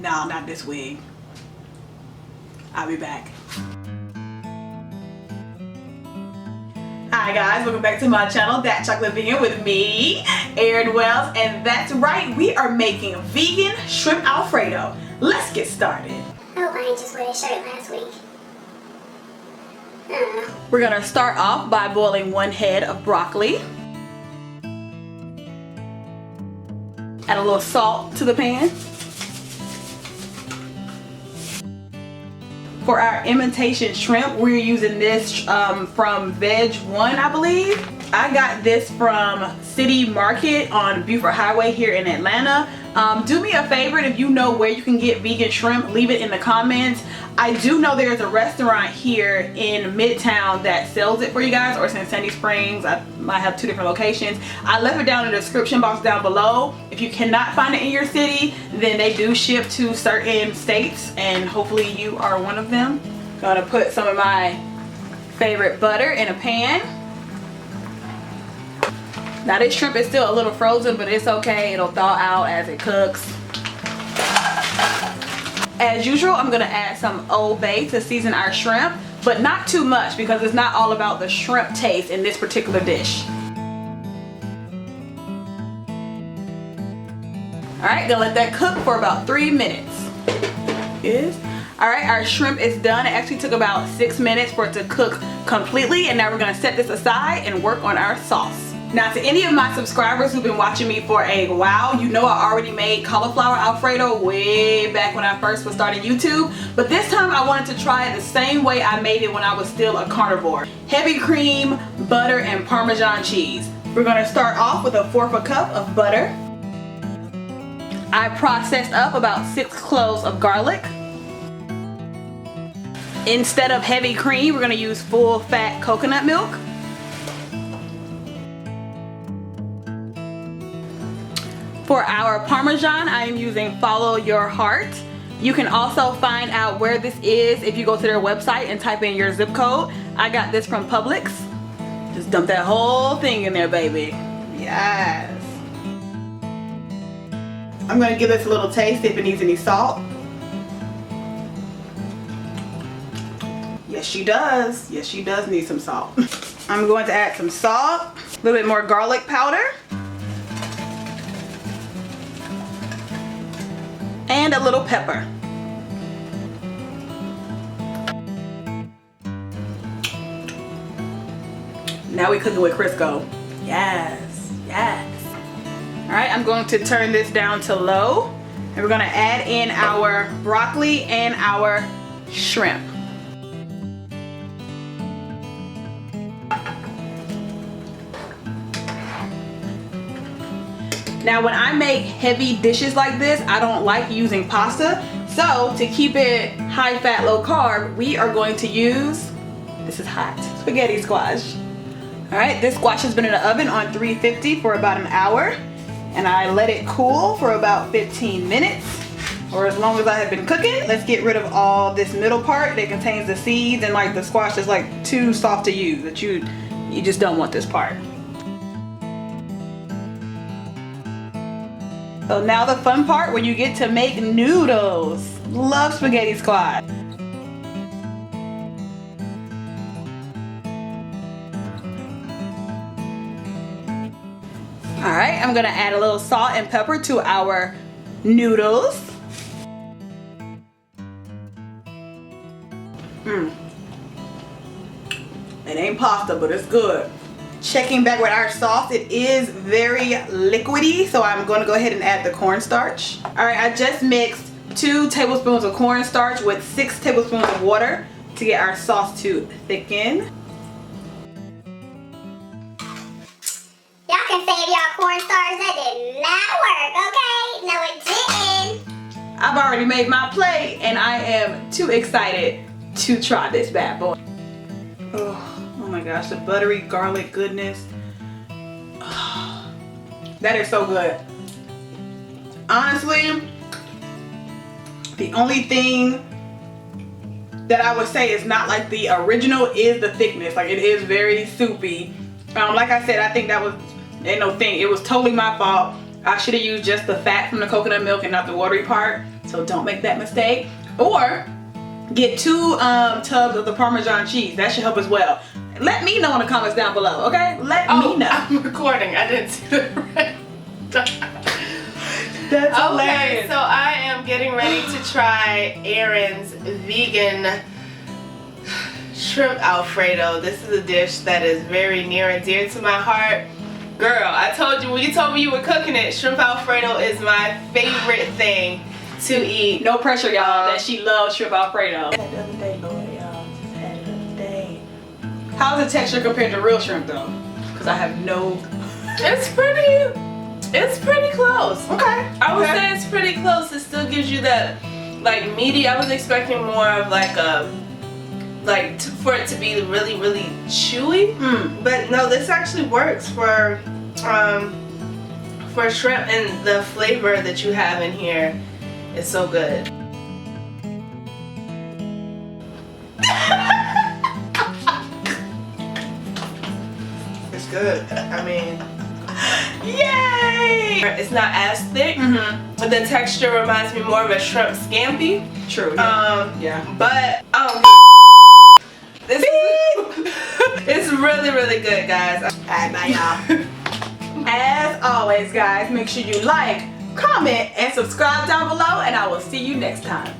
No, not this wig. I'll be back. Hi guys, welcome back to my channel, That Chocolate Vegan, with me, Erin Wells, and that's right, we are making vegan shrimp Alfredo. Let's get started. I hope I didn't just wear this shirt last week. I don't know. We're gonna start off by boiling 1 head of broccoli. Add a little salt to the pan. For our imitation shrimp, we're using this from Veg One, I believe. I got this from City Market on Buford Highway here in Atlanta. Do me a favor, if you know where you can get vegan shrimp, leave it in the comments. I do know there's a restaurant here in Midtown that sells it for you guys, or it's in Sandy Springs. I might have 2 different locations. I left it down in the description box down below. If you cannot find it in your city, then they do ship to certain states, and hopefully you are one of them. Gonna put some of my favorite butter in a pan. Now this shrimp is still a little frozen, but it's okay. It'll thaw out as it cooks. As usual, I'm gonna add some Old Bay to season our shrimp, but not too much because it's not all about the shrimp taste in this particular dish. Alright, gonna let that cook for about 3 minutes. Alright, our shrimp is done. It actually took about 6 minutes for it to cook completely, and now we're gonna set this aside and work on our sauce. Now, to any of my subscribers who've been watching me for a while, you know I already made cauliflower Alfredo way back when I first was starting YouTube. But this time I wanted to try it the same way I made it when I was still a carnivore. Heavy cream, butter, and Parmesan cheese. We're gonna start off with 1/4 cup of butter. I processed up about 6 cloves of garlic. Instead of heavy cream, we're gonna use full fat coconut milk. For our Parmesan, I am using Follow Your Heart. You can also find out where this is if you go to their website and type in your zip code. I got this from Publix. Just dump that whole thing in there, baby. Yes. I'm gonna give this a little taste, see if it needs any salt. Yes, she does. Yes, she does need some salt. I'm going to add some salt, a little bit more garlic powder, and a little pepper. Now we're cooking with Crisco. Yes, yes. All right, I'm going to turn this down to low, and we're gonna add in our broccoli and our shrimp. Now when I make heavy dishes like this, I don't like using pasta. So to keep it high fat, low carb, we are going to use, this is hot, spaghetti squash. All right, this squash has been in the oven on 350 for about an hour. And I let it cool for about 15 minutes, or as long as I have been cooking. Let's get rid of all this middle part that contains the seeds, and like the squash is like too soft to use, that you just don't want this part. So now the fun part, when you get to make noodles. Love spaghetti squash. Alright, I'm gonna add a little salt and pepper to our noodles. It ain't pasta, but it's good. Checking back with our sauce, it is very liquidy, so I'm going to go ahead and add the cornstarch. Alright, I just mixed 2 tablespoons of cornstarch with 6 tablespoons of water to get our sauce to thicken. Y'all can save y'all cornstarch. That did not work, okay? No, it didn't. I've already made my plate, and I am too excited to try this bad boy. Oh my gosh, the buttery garlic goodness. Oh, that is so good. Honestly, the only thing that I would say is not like the original is the thickness. Like, it is very soupy. Like I said, I think that was, ain't no thing. It was totally my fault. I should have used just the fat from the coconut milk and not the watery part. So don't make that mistake. Or get 2 tubs of the Parmesan cheese. That should help as well. Let me know in the comments down below, okay? Let me know. I'm recording. I didn't see the right time. That's Okay, hilarious. so I am getting ready to try Erin's vegan shrimp Alfredo. This is a dish that is very near and dear to my heart. Girl, I told you when you told me you were cooking it, shrimp Alfredo is my favorite thing to eat. No pressure, y'all, that she loves shrimp Alfredo. The other day, Lord, y'all, just had it the other day. How's the texture compared to real shrimp, though? Because I have no... It's pretty close. Okay. I would say it's pretty close. It still gives you that like meaty. I was expecting more of like a for it to be really, really chewy. But no, this actually works for shrimp, and the flavor that you have in here is so good. It's good. I mean, yay! It's not as thick, but the texture reminds me more of a shrimp scampi. True. Yeah. Yeah. But this it's really, really good, guys. Alright, bye, y'all. As always, guys, make sure you like, comment, and subscribe down below, and I will see you next time.